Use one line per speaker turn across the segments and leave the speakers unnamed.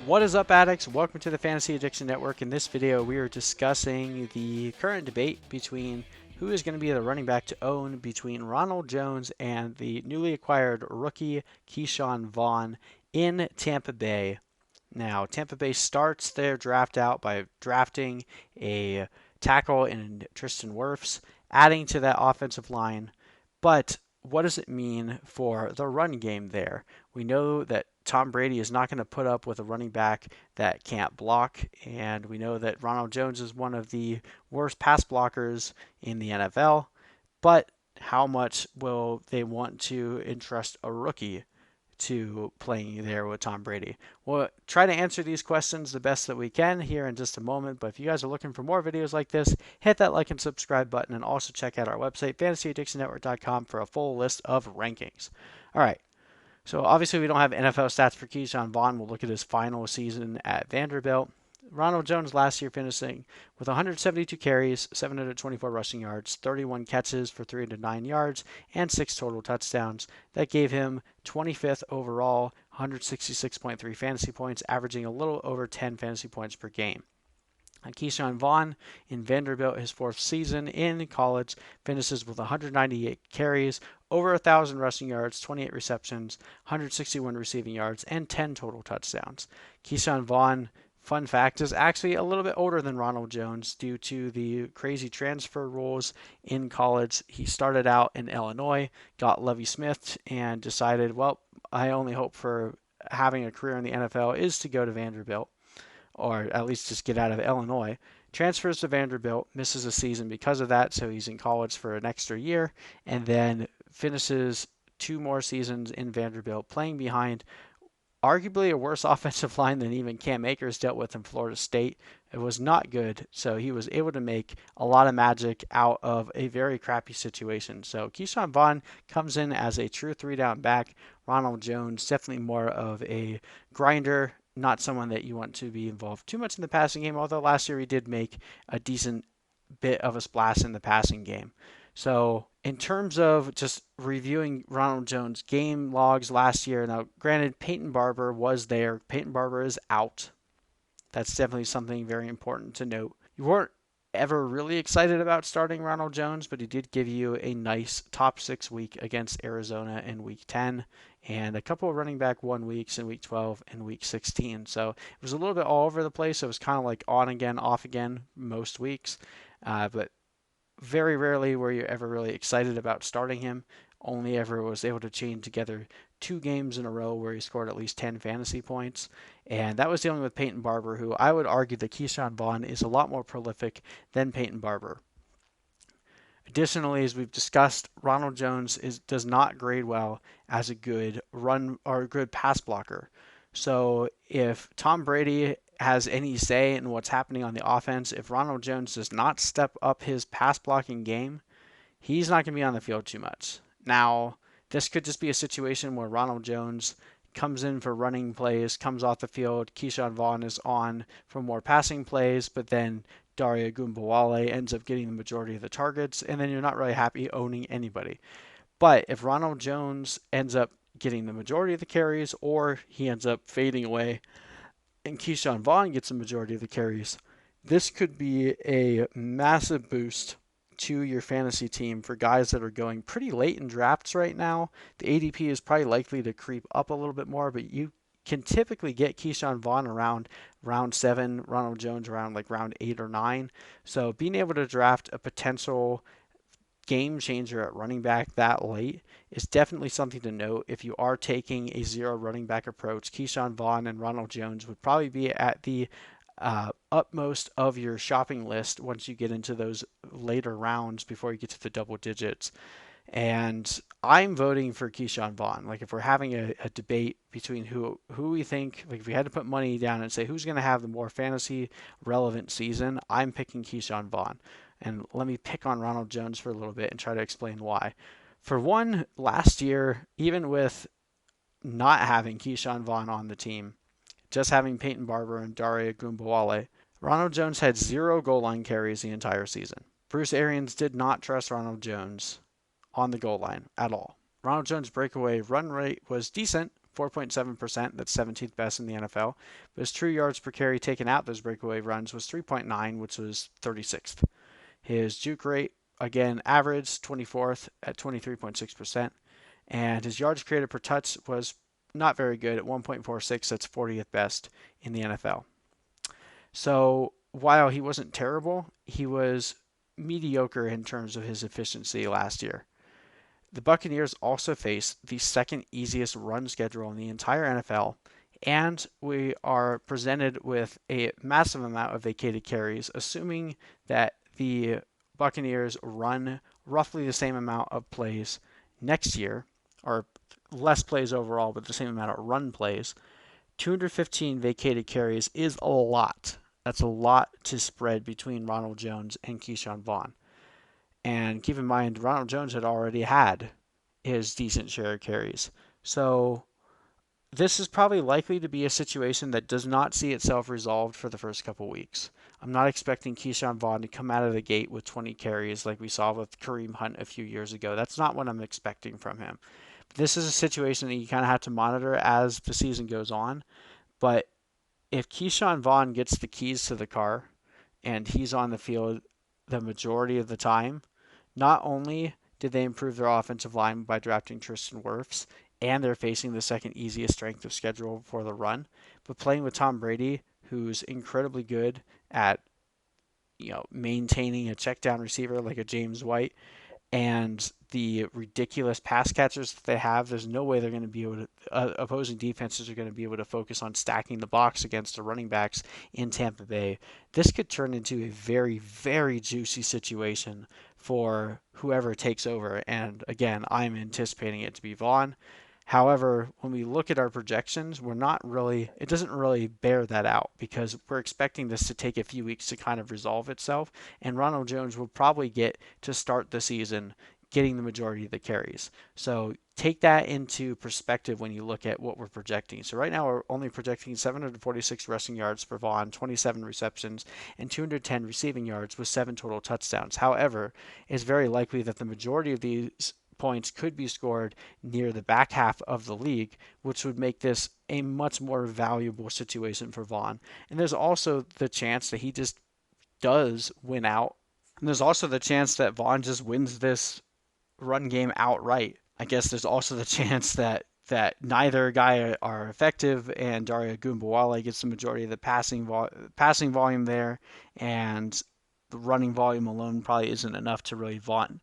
What is up, addicts? Welcome to the Fantasy Addiction Network. In this video, we are discussing the current debate between who is going to be the running back to own between Ronald Jones and the newly acquired rookie KESHAWN VAUGHN in Tampa Bay. Now, Tampa Bay starts their draft out by drafting a tackle in Tristan Wirfs, adding to that offensive line. But what does it mean for the run game there? We know that Tom Brady is not going to put up with a running back that can't block, and we know that Ronald Jones is one of the worst pass blockers in the NFL. But how much will they want to entrust a rookie to playing there with Tom Brady? We'll try to answer these questions the best that we can here in just a moment. But if you guys are looking for more videos like this, hit that like and subscribe button, and also check out our website, fantasyaddictionnetwork.com, for a full list of rankings. All right. So obviously we don't have NFL stats for KESHAWN VAUGHN. We'll look at his final season at Vanderbilt. Ronald Jones last year finishing with 172 carries, 724 rushing yards, 31 catches for 309 yards, and 6 total touchdowns. That gave him 25th overall, 166.3 fantasy points, averaging a little over 10 fantasy points per game. KESHAWN VAUGHN in Vanderbilt, his fourth season in college, finishes with 198 carries, over 1,000 rushing yards, 28 receptions, 161 receiving yards, and 10 total touchdowns. KESHAWN VAUGHN, fun fact, is actually a little bit older than Ronald Jones due to the crazy transfer rules in college. He started out in Illinois, got Lovie Smith, and decided, well, I only hope for having a career in the NFL is to go to Vanderbilt, or at least just get out of Illinois. Transfers to Vanderbilt, misses a season because of that, so he's in college for an extra year, and then finishes 2 more seasons in Vanderbilt, playing behind arguably a worse offensive line than even Cam Akers dealt with in Florida State. It was not good, so he was able to make a lot of magic out of a very crappy situation. So KESHAWN VAUGHN comes in as a true 3-down back. Ronald Jones, definitely more of a grinder, not someone that you want to be involved too much in the passing game, although last year he did make a decent bit of a splash in the passing game. So in terms of just reviewing Ronald Jones' game logs last year, now granted Peyton Barber was there. Peyton Barber is out. That's definitely something very important to note. You weren't ever really excited about starting Ronald Jones, but he did give you a nice top 6 week against Arizona in week 10 and a couple of running back 1 weeks in week 12 and week 16. So it was a little bit all over the place. It was kind of like on again, off again most weeks. But very rarely were you ever really excited about starting him. Only ever was able to chain together 2 games in a row where he scored at least 10 fantasy points. And that was dealing with Peyton Barber, who I would argue that KESHAWN VAUGHN is a lot more prolific than Peyton Barber. Additionally, as we've discussed, Ronald Jones does not grade well as a good run or a good pass blocker. So if Tom Brady has any say in what's happening on the offense, if Ronald Jones does not step up his pass blocking game, he's not going to be on the field too much. Now, this could just be a situation where Ronald Jones comes in for running plays, comes off the field, KESHAWN VAUGHN is on for more passing plays, but then Dare Ogunbowale ends up getting the majority of the targets, and then you're not really happy owning anybody. But if Ronald Jones ends up getting the majority of the carries, or he ends up fading away and KESHAWN VAUGHN gets the majority of the carries, this could be a massive boost to your fantasy team for guys that are going pretty late in drafts right now. The ADP is probably likely to creep up a little bit more, but you can typically get KESHAWN VAUGHN around round 7, Ronald Jones around like round 8 or 9. So being able to draft a potential game changer at running back that late is definitely something to note. If you are taking a 0 running back approach, KESHAWN VAUGHN and Ronald Jones would probably be at the utmost of your shopping list once you get into those later rounds before you get to the double digits. And I'm voting for KESHAWN VAUGHN. Like if we're having a debate between who we think, like if we had to put money down and say who's going to have the more fantasy relevant season, I'm picking KESHAWN VAUGHN. And let me pick on Ronald Jones for a little bit and try to explain why. For one, last year, even with not having KESHAWN VAUGHN on the team, just having Peyton Barber and Dare Ogunbowale, Ronald Jones had 0 goal line carries the entire season. Bruce Arians did not trust Ronald Jones on the goal line at all. Ronald Jones' breakaway run rate was decent, 4.7%. That's 17th best in the NFL. But his true yards per carry taken out those breakaway runs was 3.9, which was 36th. His juke rate, again, average 24th at 23.6%. And his yards created per touch was not very good at 1.46. That's 40th best in the NFL. So while he wasn't terrible, he was mediocre in terms of his efficiency last year. The Buccaneers also face the second easiest run schedule in the entire NFL, and we are presented with a massive amount of vacated carries, assuming that the Buccaneers run roughly the same amount of plays next year, or less plays overall, but the same amount of run plays. 215 vacated carries is a lot. That's a lot to spread between Ronald Jones and KESHAWN Vaughn. And keep in mind, Ronald Jones had already had his decent share of carries. So this is probably likely to be a situation that does not see itself resolved for the first couple weeks. I'm not expecting KESHAWN Vaughn to come out of the gate with 20 carries like we saw with Kareem Hunt a few years ago. That's not what I'm expecting from him. This is a situation that you kind of have to monitor as the season goes on. But if KESHAWN Vaughn gets the keys to the car and he's on the field the majority of the time, not only did they improve their offensive line by drafting Tristan Wirfs, and they're facing the second easiest strength of schedule for the run, but playing with Tom Brady, who's incredibly good at maintaining a check down receiver like a James White, and the ridiculous pass catchers that they have, there's no way they're going to be able to, opposing defenses are going to be able to focus on stacking the box against the running backs in Tampa Bay. This could turn into a very, very juicy situation for whoever takes over. And again, I'm anticipating it to be Vaughn. However, when we look at our projections, it doesn't really bear that out because we're expecting this to take a few weeks to kind of resolve itself. And Ronald Jones will probably get to start the season getting the majority of the carries. So take that into perspective when you look at what we're projecting. So right now we're only projecting 746 rushing yards for Vaughn, 27 receptions, and 210 receiving yards with 7 total touchdowns. However, it's very likely that the majority of these points could be scored near the back half of the league, which would make this a much more valuable situation for Vaughn. And there's also the chance that he just does win out. And there's also the chance that Vaughn just wins this run game outright. I guess there's also the chance that neither guy are effective and Dario Gumbawale gets the majority of the passing volume there, and the running volume alone probably isn't enough to really vaunt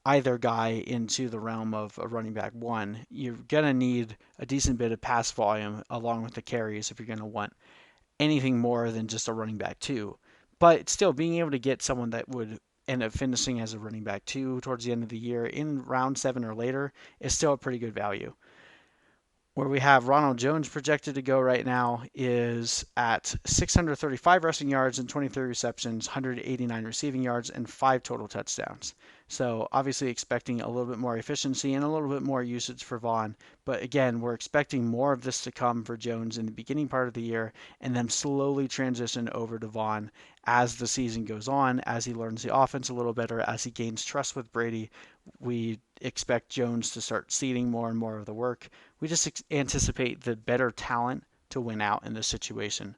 either guy into the realm of a running back one. You're going to need a decent bit of pass volume along with the carries if you're going to want anything more than just a running back two. But still, being able to get someone that would end up finishing as a running back two towards the end of the year in round 7 or later is still a pretty good value. Where we have Ronald Jones projected to go right now is at 635 rushing yards and 23 receptions, 189 receiving yards, and 5 total touchdowns. So obviously expecting a little bit more efficiency and a little bit more usage for Vaughn. But again, we're expecting more of this to come for Jones in the beginning part of the year and then slowly transition over to Vaughn as the season goes on, as he learns the offense a little better, as he gains trust with Brady. We expect Jones to start ceding more and more of the work. We just anticipate the better talent to win out in this situation.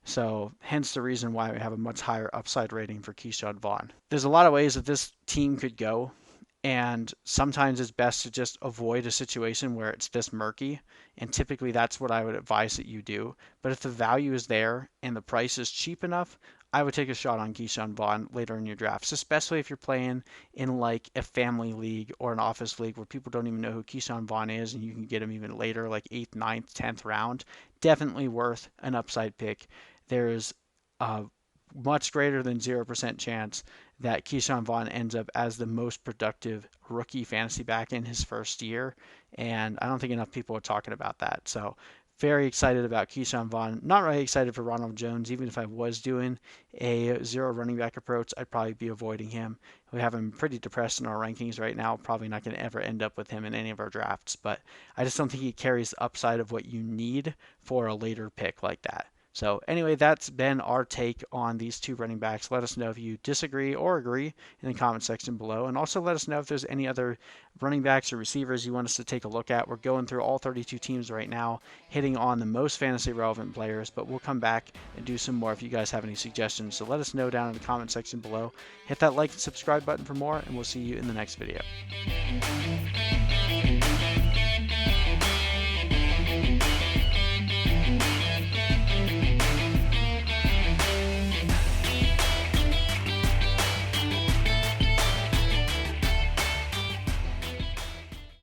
So hence the reason why we have a much higher upside rating for KESHAWN Vaughn. There's a lot of ways that this team could go, and sometimes it's best to just avoid a situation where it's this murky, and typically that's what I would advise that you do. But if the value is there and the price is cheap enough, I would take a shot on KESHAWN Vaughn later in your drafts, especially if you're playing in like a family league or an office league where people don't even know who KESHAWN Vaughn is and you can get him even later, like 8th, 9th, 10th round. Definitely worth an upside pick. There's a much greater than 0% chance that KESHAWN Vaughn ends up as the most productive rookie fantasy back in his first year, and I don't think enough people are talking about that. So very excited about KESHAWN Vaughn. Not really excited for Ronald Jones. Even if I was doing a 0 running back approach, I'd probably be avoiding him. We have him pretty depressed in our rankings right now. Probably not going to ever end up with him in any of our drafts, but I just don't think he carries the upside of what you need for a later pick like that. So anyway, that's been our take on these two running backs. Let us know if you disagree or agree in the comment section below. And also let us know if there's any other running backs or receivers you want us to take a look at. We're going through all 32 teams right now, hitting on the most fantasy relevant players, but we'll come back and do some more if you guys have any suggestions. So let us know down in the comment section below. Hit that like and subscribe button for more, and we'll see you in the next video.